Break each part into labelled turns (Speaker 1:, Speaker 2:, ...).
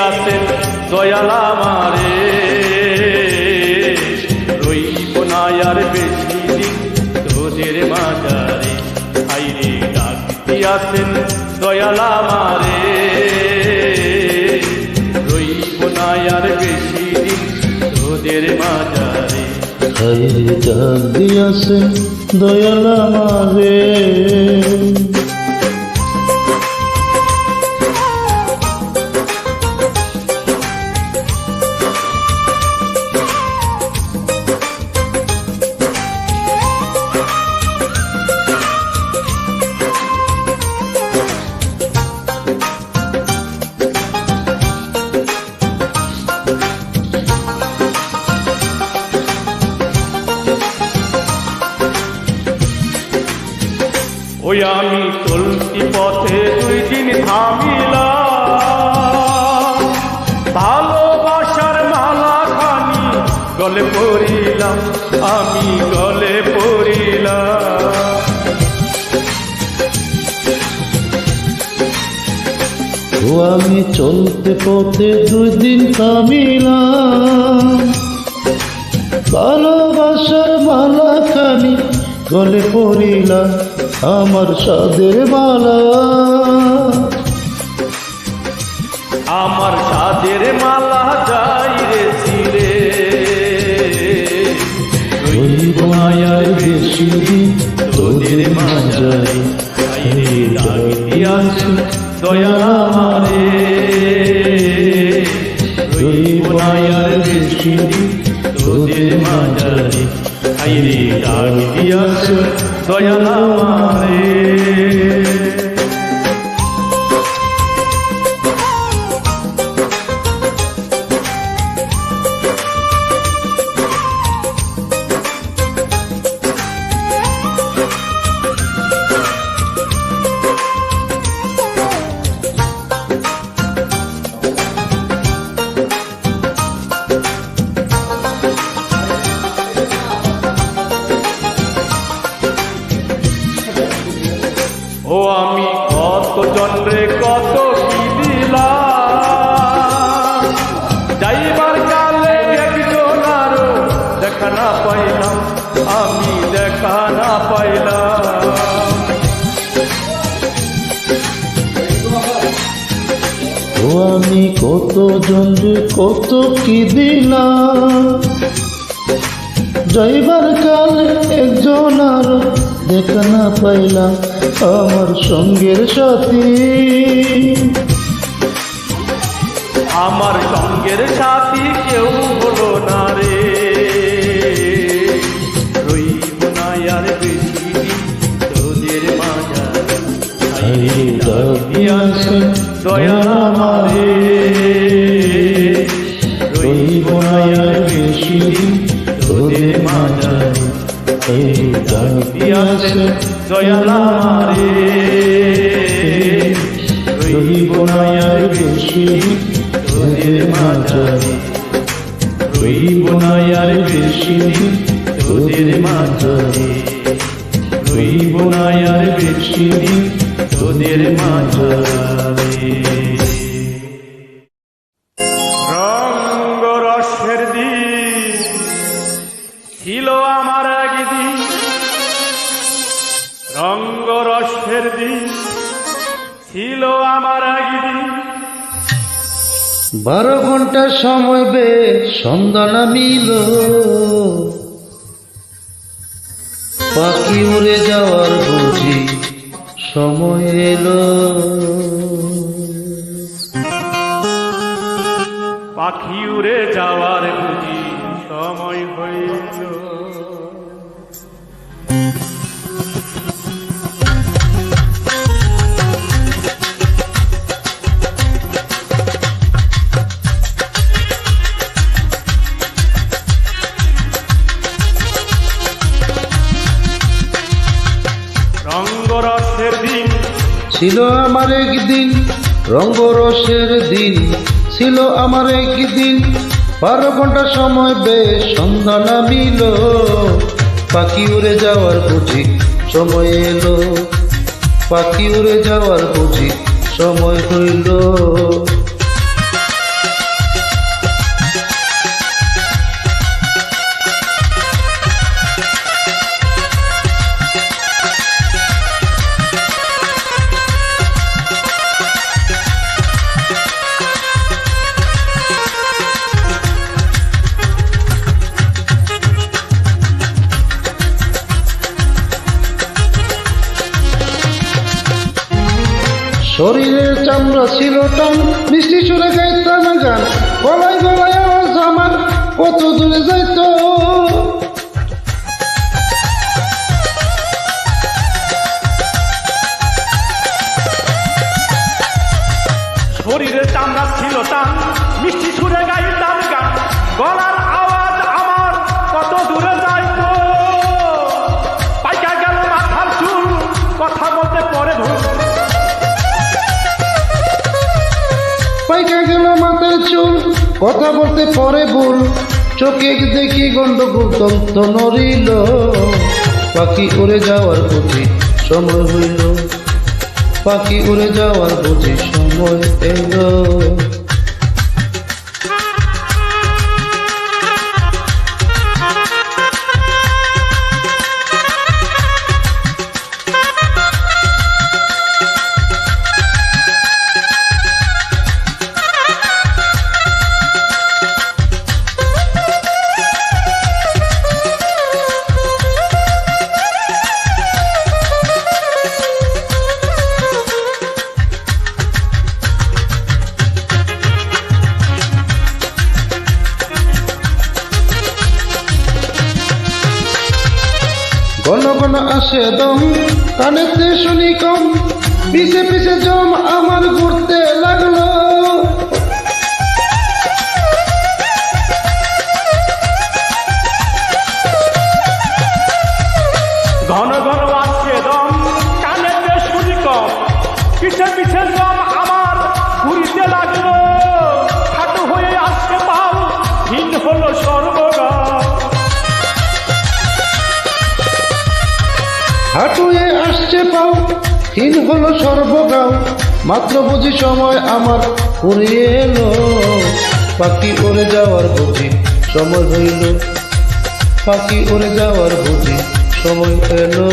Speaker 1: দিয়াছেন দয়াল আমারে, রইব না আর বেশি দিন তোদের মাঝারে। হাইরে ডাক দিয়াছেন দয়াল আমারে, রইব না আর বেশি দিন তোদের মাঝারে।
Speaker 2: হাইরে ডাক দিয়াছেন দয়াল আমারে।
Speaker 1: ওই আমি চলতি পথে 2 দিন থামিলাম, ভালোবাসার মালা খানি গলে পড়িলাম, আমি গলে পড়িলাম।
Speaker 2: ও আমি চলতে পথে 2 দিন থামিলাম, ভালোবাসার মালা খানি গলে পড়িলাম, আমার সাদের মালা।
Speaker 1: আমার সাদের মালা যাই রে ছিঁড়ে,
Speaker 2: রইব না আর বেশি দিন তোদের মাঝারে।
Speaker 1: হাইরে ডাক দিয়াছেন দয়াল আমারে, রইব না আর বেশি দিন তোদের মাঝারে। হাইরে ডাক দিয়াছেন দয়াল আমারে। ও আমি কত জনরে কত কি দিলাম, যাইবার কালে একজন আরো দেখা না পাইলাম, আমি দেখা না পাইলাম।
Speaker 2: ও আমি কত জনরে কত কি দিলাম, যাইবার কালে একজন আর দেখা না পাইলাম, আমার সঙ্গের সাথী।
Speaker 1: আমার সঙ্গের সাথী কেউ হলো না রে, রইব না আর বেশি দিন তোদের মাঝারে।
Speaker 2: হাইরে ডাক দিয়াছেন
Speaker 1: দয়াল আমারে,
Speaker 2: রইব না আর বেশি দিন তোদের মাঝারে। হাইরে ডাক দিয়াছেন
Speaker 1: দয়াল আমারে,
Speaker 2: রইব না আর বেশি দিন তোদের মাঝারে।
Speaker 1: রইব না আর বেশি দিন তোদের মাঝারে, রইব না আর বেশি দিন তোদের মাঝারে। রঙ্গ রসের দিন ছিল আমার একদিন, রঙ্গ রসের দিন ছিল আমার একদিন।
Speaker 2: 12 ঘন্টা সময় বে সন্ধ্যা নামিল, পাখি উড়ে যাওয়ার বুঝি সময় এলো।
Speaker 1: পাখি উড়ে যাওয়ার বুঝি সময় হইল। রঙ্গরসের দিন
Speaker 2: ছিল আমার একদিন, রঙ্গরসের দিন ছিল আমার একদিন। 12 ঘন্টা সময় বেশ সন্ধ্যা নামিল, পাখি উড়ে যাওয়ার বুঝি সময় এলো, পাখি উড়ে যাওয়ার বুঝি সময় হইল। শরীরের চামড়া ছিল টান, মিষ্টি সুরে গাইতাম গান, গলায় গলায় আওয়াজ আমার কত দূরে যাইত।
Speaker 1: শরীরের চামড়া ছিল টান, মিষ্টি সুরে গাইতাম গান, গলার আওয়াজ আমার কত দূরে যাইতো। পাইকা গেল মাথার চুল, কথা বলতে পরে ভুল।
Speaker 2: পাইকা গেল মাথার চুল, কথা বলতে পরে ভুল। চোখে দেখি গন্ডগোল, তন্ত নড়িল। পাখি উড়ে যাওয়ার বুঝি সময় হইল, পাখি উড়ে যাওয়ার বুঝি সময় এলো। ঘন ঘন আসে দম, কানেতে শুনি কম, পিছে পিছে জম আমার ঘুরতে লাগলো।
Speaker 1: ঘন ঘন আসছে দম, কানেতে শুনি কম, পিছে পিছে জম আমার ঘুরিতে লাগলো। হাঁটু হয়ে আসছে পাও, হীন হলো সর্বগা।
Speaker 2: হাঁটুয়ে আসছে পাও, হীন হলো সর্বগাও, মাত্র বুঝি সময় আমার ফুরিয়ে এলো। পাখি উড়ে যাওয়ার বুঝি সময় হইল, পাখি উড়ে যাওয়ার বুঝি সময় এলো।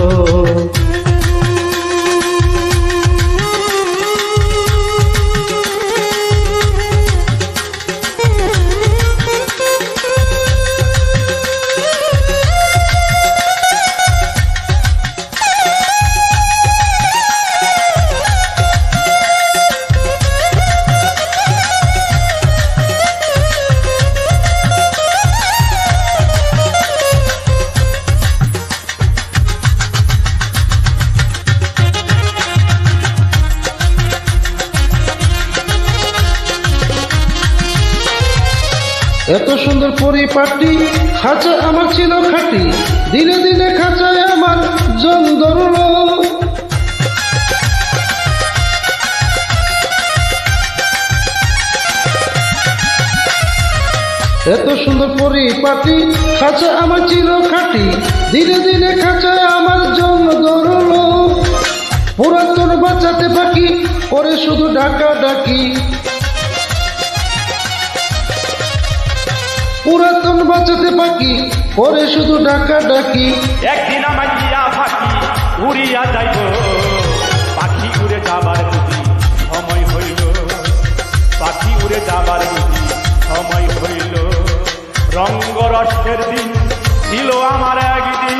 Speaker 2: এত সুন্দর পরিপাটি, খাঁচা আমার ছিল খাঁটি, দিনে দিনে খাঁচায় আমার জন ধরল। এত সুন্দর পরিপাটি, খাঁচা আমার ছিল খাঁটি, দিনে দিনে খাঁচায় আমার জন ধরল। পুরাতন বাঁচাতে পাখি করে শুধু ডাকা ডাকি, পুরাতন বাঁচাতে পাখি করে শুধু ডাকা ডাকি।
Speaker 1: একদিন আমায় দিয়া পাখি উড়িয়া যাইব, পাখি উড়ে যাবার বুঝি সময় হইল, পাখি উড়ে যাবার বুঝি সময় হইল। রঙ্গরসের দিন ছিল আমার একদিন,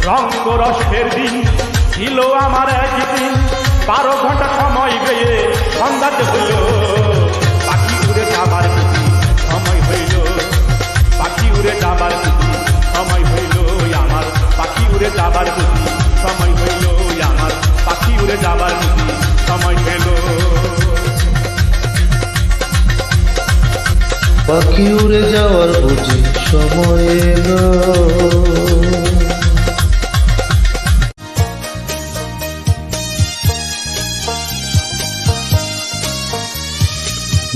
Speaker 1: রঙ্গরসের দিন ছিল আমার একদিন। 12 ঘন্টা সময় গিয়ে সন্ধ্যাতে হইল, পাখি উড়ে যাবার বুঝি সময় হইল, পাখি উড়ে যাবার বুঝি সময় হইল আমার, পাখি উড়ে যাবার বুঝি সময় হইল আমার, পাখি উড়ে যাবার বুঝি সময় হইল।
Speaker 2: পাখি উড়ে যাওয়ার বুঝি সময় এলো।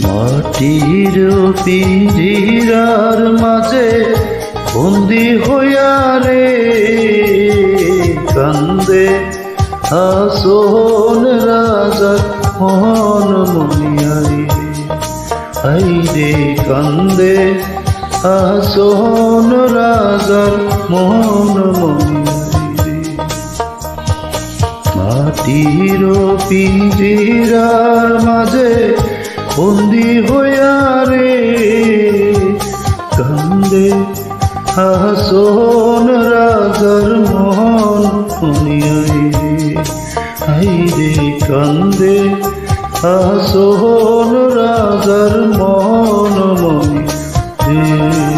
Speaker 2: মাটির পিঞ্জিরার মাঝে বন্দি হইয়া রে কান্দে আসন রাজা মন মনিয়ারি আইরে কান্দে আসন রাজার মন মনিয়ারি। মাটির পিঞ্জিরার মাঝে বন্দি হইয়া রে কান্দে আসন রাজার মন মনিয়াই রে হাই রে কান্দে আসোহন রাজার মন মনি রে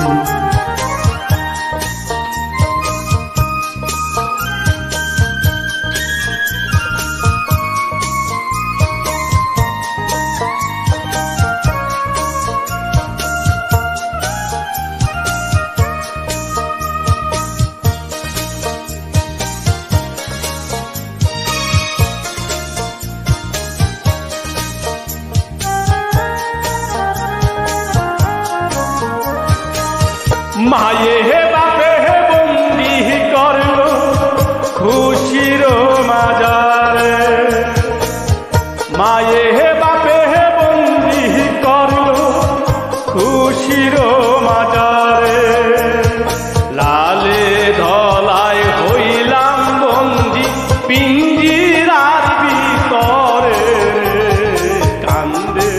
Speaker 1: মায়ে হে বাপে হে বন্দি করলো খুশির মাজারে মায়ে হে বাপে হে বন্দি করলো খুশির মাজারে লালে ধলায় হইলাম বন্দি পিঞ্জিরার ভিতরে কান্দে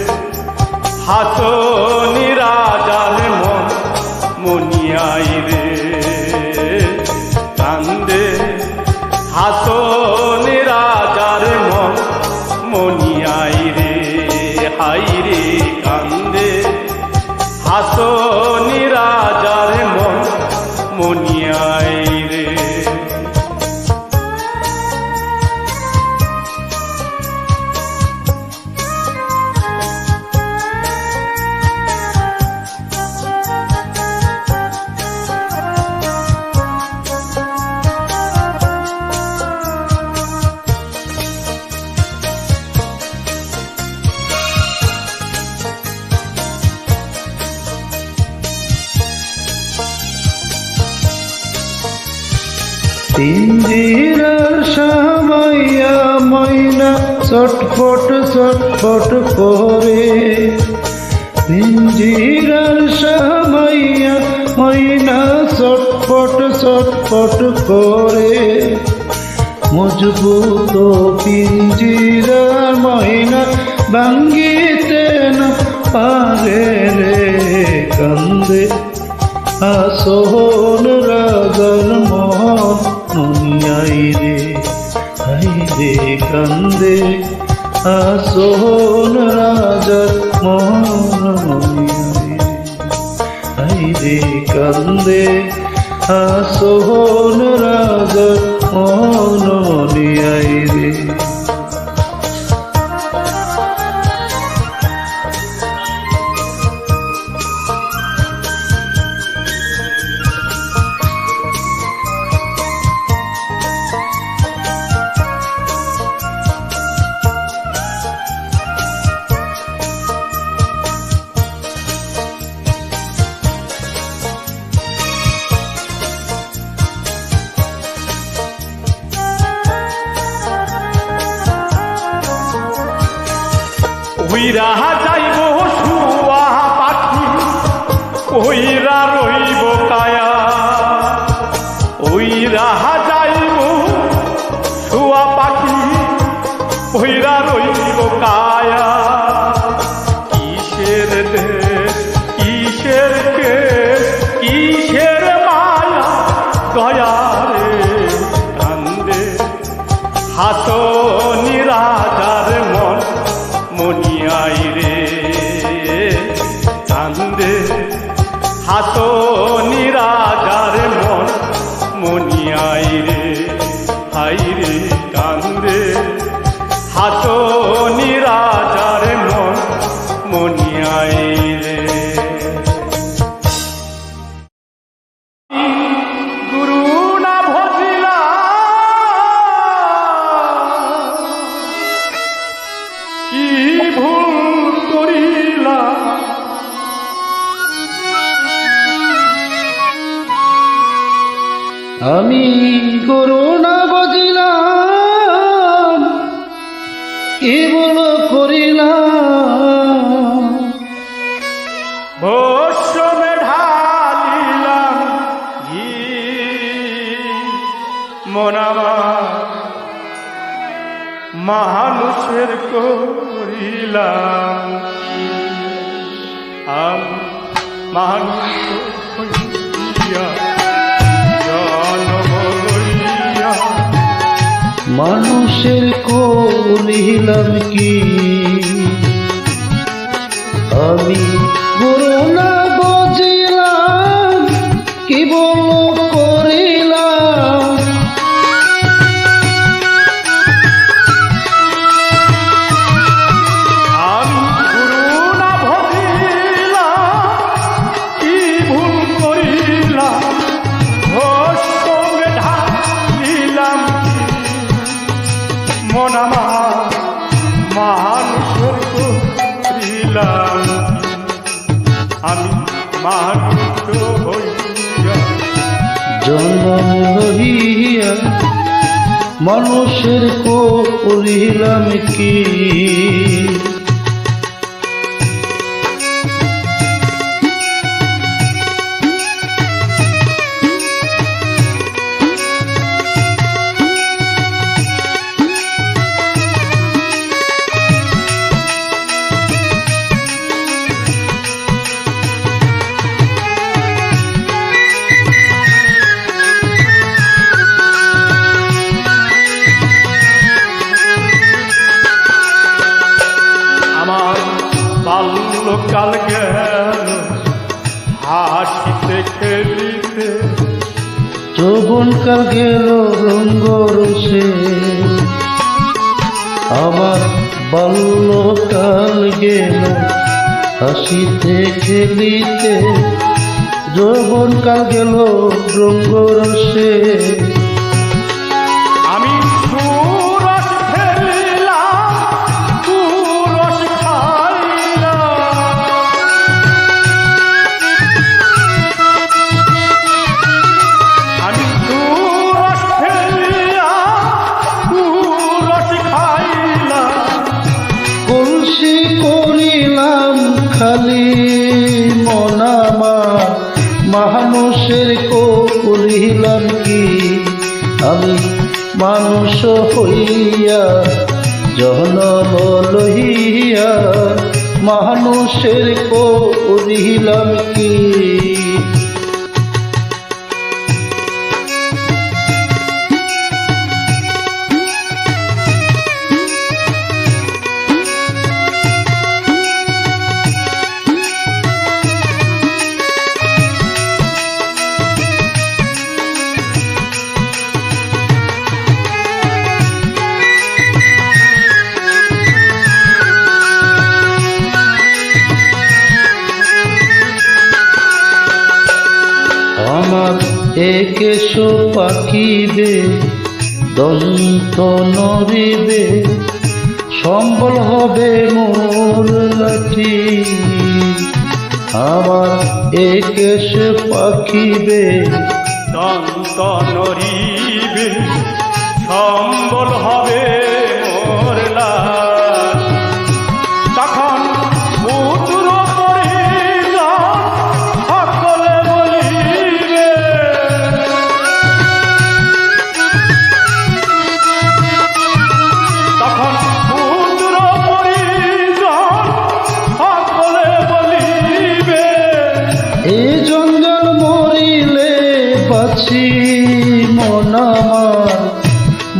Speaker 1: হাসনি রাজার মন মনিয়াই রে কান্দে হাসনি রাজার মন মনিয়াই রে হাই রে কান্দে হাসনি রাজার মন মনিয়াই রে
Speaker 2: পিঞ্জিরার সামাইয়া ময়না ছটফট ছটফট করে পিঞ্জিরার সামাইয়া ময়না ছটফট ছটফট করে মজবুত পিঞ্জিরার ময়না ভাঙ্গিতে না পারে রে কান্দে আসোহন রাজার মন মনিয়াই রে হাই রে কান্দে আসোহন রাজার মন মনিয়াই রে হাই রে কান্দে আসোহন রাজার মন মনিয়াই রে
Speaker 1: উইরা যাইব শুয়া পাখি ওইরা রইব কায়া ওইরা যাইব শুয়া পাখি ওইরা রইব কায়া কিসের দেশ কিসের কেশ কিসের মায়া দয়ারে কান্দে হাসনি রাজার মন মনিয়াই রে কান্দে হাসনি রাজার মন মনিয়াই রে হাই রে কান্দে হাসনি রাজার মন মনিয়াই রে গুরু না ভজিলা কি ভুল করিলা
Speaker 2: আমি করুণা বজিলাম কি বল করিলাম
Speaker 1: ভস্মে ঢালিলাম ঘি মনামা মানুষের করিলাম আমি মানুষ হইয়া জন্ম লইয়া
Speaker 2: মানুষের করিলাম কি আমি গুরু না বুঝিলাম কি বল করিলাম
Speaker 1: আমি গুরু না ভজিলাম কি ভুল করিলাম ঘোষ সঙ্গে ঢালিলাম মন আমার মানুষের করিলাম আমি মানুষ হইয়া
Speaker 2: জন্ম লইয়া মানুষের করিলাম কি
Speaker 1: বাল্যকাল গেল হাসিতে খেলিতে
Speaker 2: যৌবনকাল গেল রঙ্গরসে আমার বাল্যকাল গেল হাসিতে খেলিতে যৌবনকাল গেল রঙ্গরসে
Speaker 1: আমি সুরস খেলিলাম সুরস খাইলাম আমি সুরস খেলিলাম সুরস খাইলাম
Speaker 2: কলসি করিলাম খালি মনামা মানুষের করিলাম কি আমি মানুষ হইয়া জনম লইয়া মানুষের করিলাম কি আমার একেশ পাখিবে দন্ত নড়িবে সম্বল হবে মোর লাঠি আমার একেশ পাখিবে
Speaker 1: দন্ত নরিবে সম্বল হবে মোর লাল তখন পুত্র পরিজন সকলে বলিবে তখন পুত্র পরিজন সকলে বলিবে
Speaker 2: এই জঞ্জাল মরিলে বাঁচি মন আমার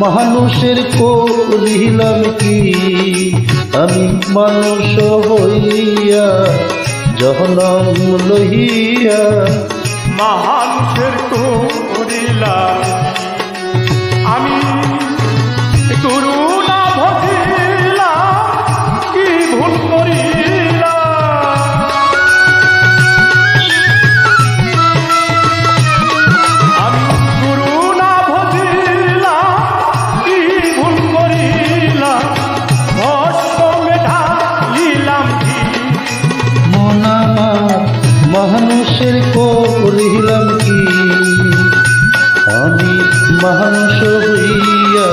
Speaker 2: মানুষের করিলাম কি আমি মানুষ হইয়া জনম লইয়া
Speaker 1: মানুষের করিলাম আমি গুরু না ভজিলাম কি ভুল করিলাম আমি গুরু না ভজিলাম কি ভুল করিলাম সঙ্গে ঢালিলাম কি
Speaker 2: মন আমার মানুষের করিলাম কি আমি মানুষ হইয়া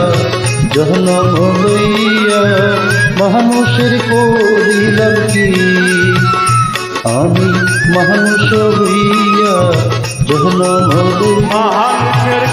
Speaker 2: জনম লইয়া মানুষের করিলাম কি আমি মানুষ হইয়া জনম লইয়া
Speaker 1: মানুষের